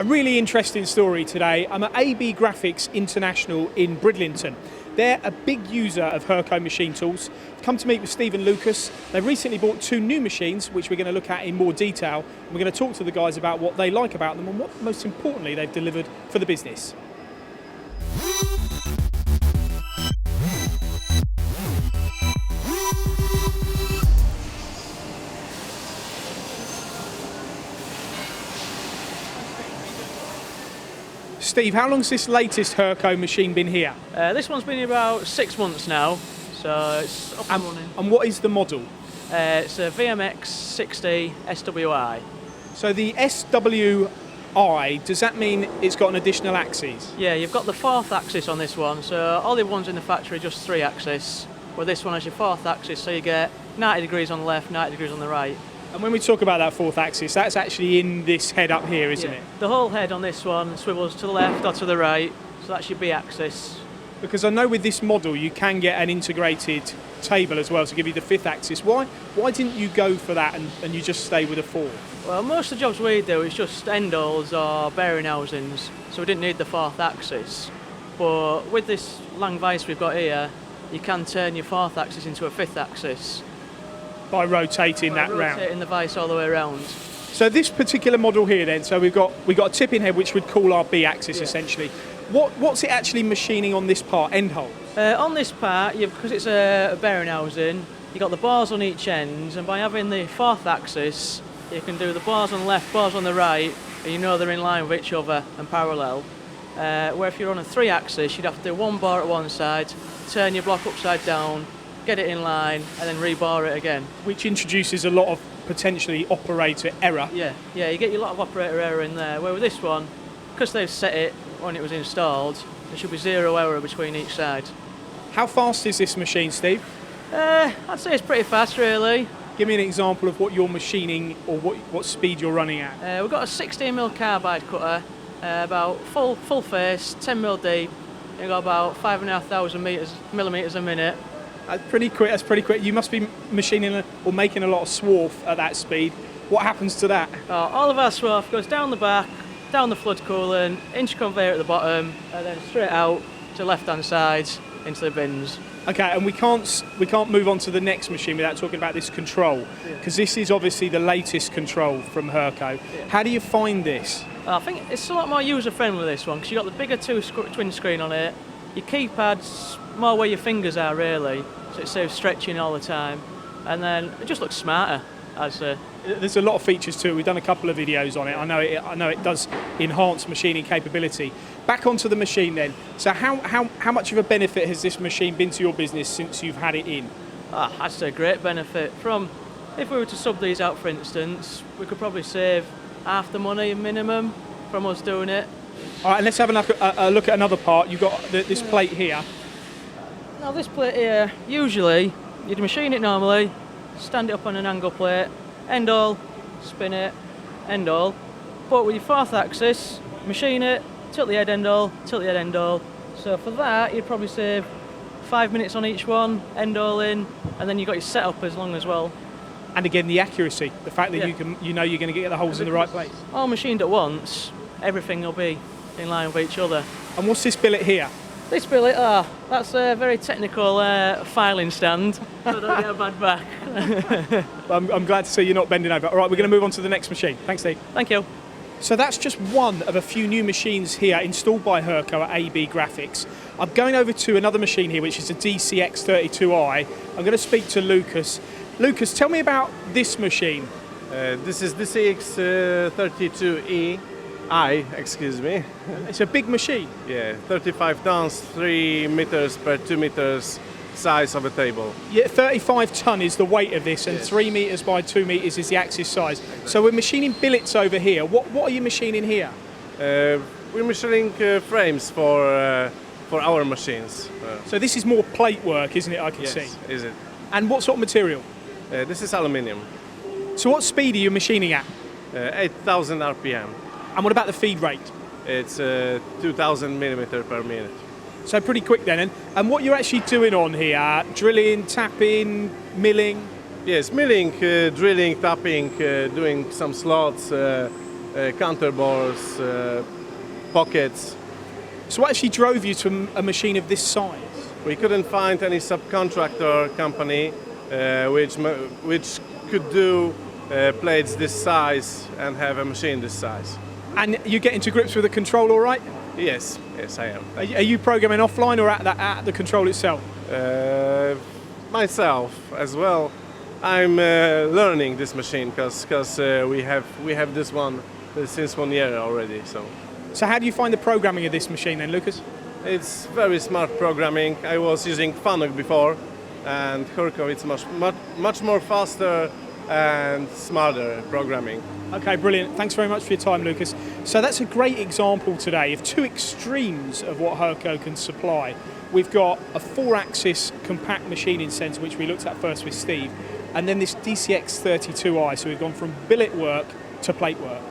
A really interesting story today. I'm at AB Graphics International in Bridlington. They're a big user of Hurco machine tools. I've come to meet with Steve and Lucas. They've recently bought 2 new machines, which we're going to look at in more detail. And we're going to talk to the guys about what they like about them and what, most importantly, they've delivered for the business. Steve, how long's this latest Hurco machine been here? This one's been here about 6 months now, so it's up and running. And what is the model? It's a VMX 60 SWI. So the SWI, does that mean it's got an additional axis? Yeah, you've got the 4th axis on this one, so all the ones in the factory are just 3 axis, where this one has your 4th axis, so you get 90 degrees on the left, 90 degrees on the right. And when we talk about that 4th axis, that's actually in this head up here, isn't it? The whole head on this one swivels to the left or to the right, so that's your B axis. Because I know with this model you can get an integrated table as well to give you the 5th axis. Why didn't you go for that and you just stay with a 4? Well, most of the jobs we do is just end holes or bearing housings, so we didn't need the 4th axis. But with this long vise we've got here, you can turn your 4th axis into a 5th axis. By rotating that round. Rotating the vise all the way around. So this particular model here then, so we've got a tipping head which would call our B axis essentially. What's it actually machining on this part, end hole? On this part, because it's a bearing housing, you've got the bars on each end, and by having the 4th axis, you can do the bars on the left, bars on the right, and you know they're in line with each other and parallel. Where if you're on a 3 axis, you'd have to do 1 bar at one side, turn your block upside down, get it in line, and then rebar it again. Which introduces a lot of potentially operator error. Yeah, you get a lot of operator error in there. Where with this one, because they've set it when it was installed, there should be 0 error between each side. How fast is this machine, Steve? I'd say it's pretty fast, really. Give me an example of what you're machining or what speed you're running at. We've got a 16mm carbide cutter, about full face, 10mm deep. You've got about 5,500 millimetres a minute. That's pretty quick. You must be machining or making a lot of swarf at that speed. What happens to that? All of our swarf goes down the back, down the flood coolant, inch conveyor at the bottom, and then straight out to left-hand side into the bins. Okay, and we can't move on to the next machine without talking about this control, because this is obviously the latest control from Hurco. Yeah. How do you find this? I think it's a lot more user-friendly, this one, because you've got the bigger twin screen on it. Your keypad's more where your fingers are, really, so it saves stretching all the time, and then it just looks smarter. There's a lot of features to it. We've done a couple of videos on it. I know it does enhance machining capability. Back onto the machine then. So how much of a benefit has this machine been to your business since you've had it in? I'd say a great benefit. If we were to sub these out, for instance, we could probably save half the money minimum from us doing it. All right, and let's have a look at another part. You've got this plate here. Now this plate here, usually you'd machine it normally, stand it up on an angle plate, end all, spin it, end all. But with your 4th axis, machine it, tilt the head end all, tilt the head end all. So for that, you'd probably save 5 minutes on each one, end all in, and then you've got your setup as long as well. And again, the accuracy, the fact that you know you're going to get the holes in the right place. All machined at once, everything will be in line with each other. And what's this billet here? This billet, that's a very technical filing stand, so I don't get a bad back. I'm glad to see you're not bending over. All right, we're going to move on to the next machine. Thanks, Steve. Thank you. So that's just one of a few new machines here installed by Hurco at AB Graphics. I'm going over to another machine here, which is a DCX32i. I'm going to speak to Lucas. Lucas, tell me about this machine. This is DCX32i, excuse me. It's a big machine. Yeah, 35 tons, 3 meters per 2 meters size of a table. Yeah, 35 ton is the weight of this, and yes. 3 meters by 2 meters is the axis size. Exactly. So we're machining billets over here. What are you machining here? We're machining frames for our machines. So this is more plate work, isn't it? I can see. Yes, is it? And what sort of material? This is aluminium. So what speed are you machining at? 8,000 RPM. And what about the feed rate? It's 2,000 millimeter per minute. So pretty quick then. And what you're actually doing on here, drilling, tapping, milling? Yes, milling, drilling, tapping, doing some slots, counterbores, pockets. So what actually drove you to a machine of this size? We couldn't find any subcontractor company which could do plates this size and have a machine this size. And you get into grips with the control all right? Yes, I am. Are you programming offline or at the control itself? Myself as well. I'm learning this machine because we have this one since 1 year already. So how do you find the programming of this machine then, Lucas? It's very smart programming. I was using Fanuc before, and Hurco it's much more faster and smarter programming. Okay, brilliant. Thanks very much for your time, Lucas. So that's a great example today of two extremes of what Hurco can supply. We've got a 4-axis compact machining centre, which we looked at first with Steve, and then this DCX32i. So we've gone from billet work to plate work.